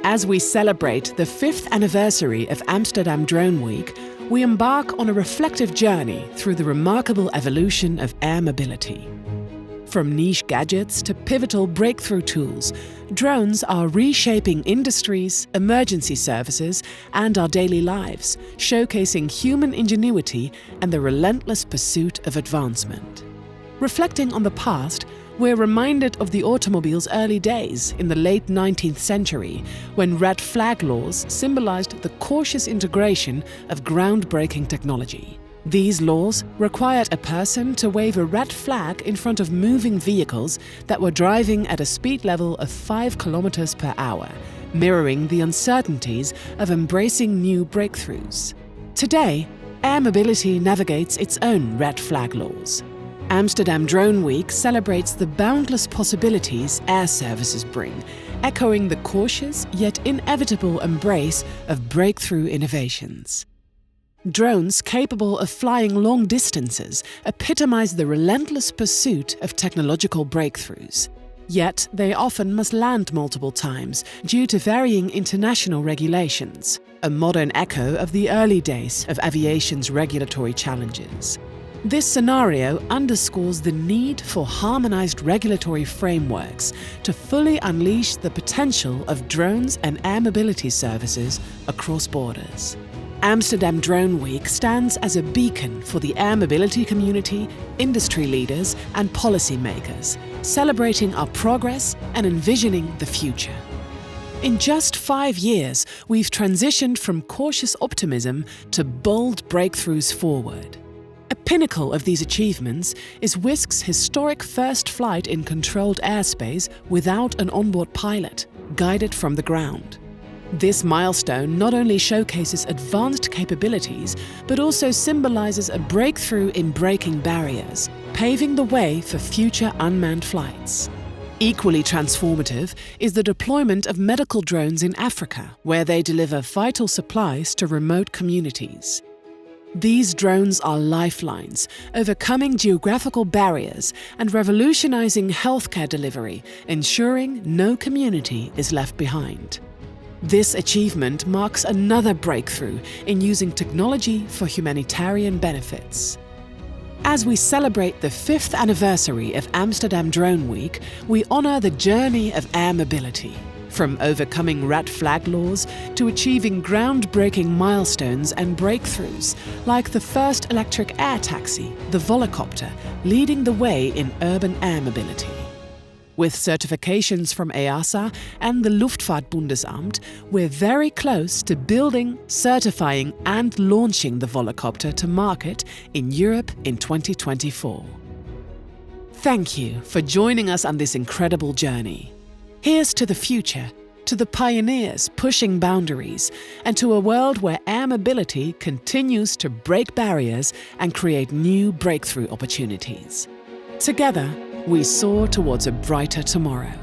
As we celebrate the 5th anniversary of Amsterdam Drone Week, we embark on a reflective journey through the remarkable evolution of air mobility. From niche gadgets to pivotal breakthrough tools, drones are reshaping industries, emergency services, and our daily lives, showcasing human ingenuity and the relentless pursuit of advancement. Reflecting on the past, we're reminded of the automobile's early days in the late 19th century, when red flag laws symbolized the cautious integration of groundbreaking technology. These laws required a person to wave a red flag in front of moving vehicles that were driving at a speed level of 5 kilometers per hour, mirroring the uncertainties of embracing new breakthroughs. Today, air mobility navigates its own red flag laws. Amsterdam Drone Week celebrates the boundless possibilities air services bring, echoing the cautious yet inevitable embrace of breakthrough innovations. Drones capable of flying long distances epitomize the relentless pursuit of technological breakthroughs. Yet they often must land multiple times due to varying international regulations, a modern echo of the early days of aviation's regulatory challenges. This scenario underscores the need for harmonized regulatory frameworks to fully unleash the potential of drones and air mobility services across borders. Amsterdam Drone Week stands as a beacon for the air mobility community, industry leaders, and policymakers, celebrating our progress and envisioning the future. In just 5 years, we've transitioned from cautious optimism to bold breakthroughs forward. A pinnacle of these achievements is Wisk's historic first flight in controlled airspace without an onboard pilot, guided from the ground. This milestone not only showcases advanced capabilities, but also symbolizes a breakthrough in breaking barriers, paving the way for future unmanned flights. Equally transformative is the deployment of medical drones in Africa, where they deliver vital supplies to remote communities. These drones are lifelines, overcoming geographical barriers and revolutionizing healthcare delivery, ensuring no community is left behind. This achievement marks another breakthrough in using technology for humanitarian benefits. As we celebrate the 5th anniversary of Amsterdam Drone Week, we honor the journey of air mobility. From overcoming red flag laws to achieving groundbreaking milestones and breakthroughs, like the first electric air taxi, the Volocopter, leading the way in urban air mobility. With certifications from EASA and the Luftfahrtbundesamt, we're very close to building, certifying and launching the Volocopter to market in Europe in 2024. Thank you for joining us on this incredible journey. Here's to the future, to the pioneers pushing boundaries, and to a world where air mobility continues to break barriers and create new breakthrough opportunities. Together, we soar towards a brighter tomorrow.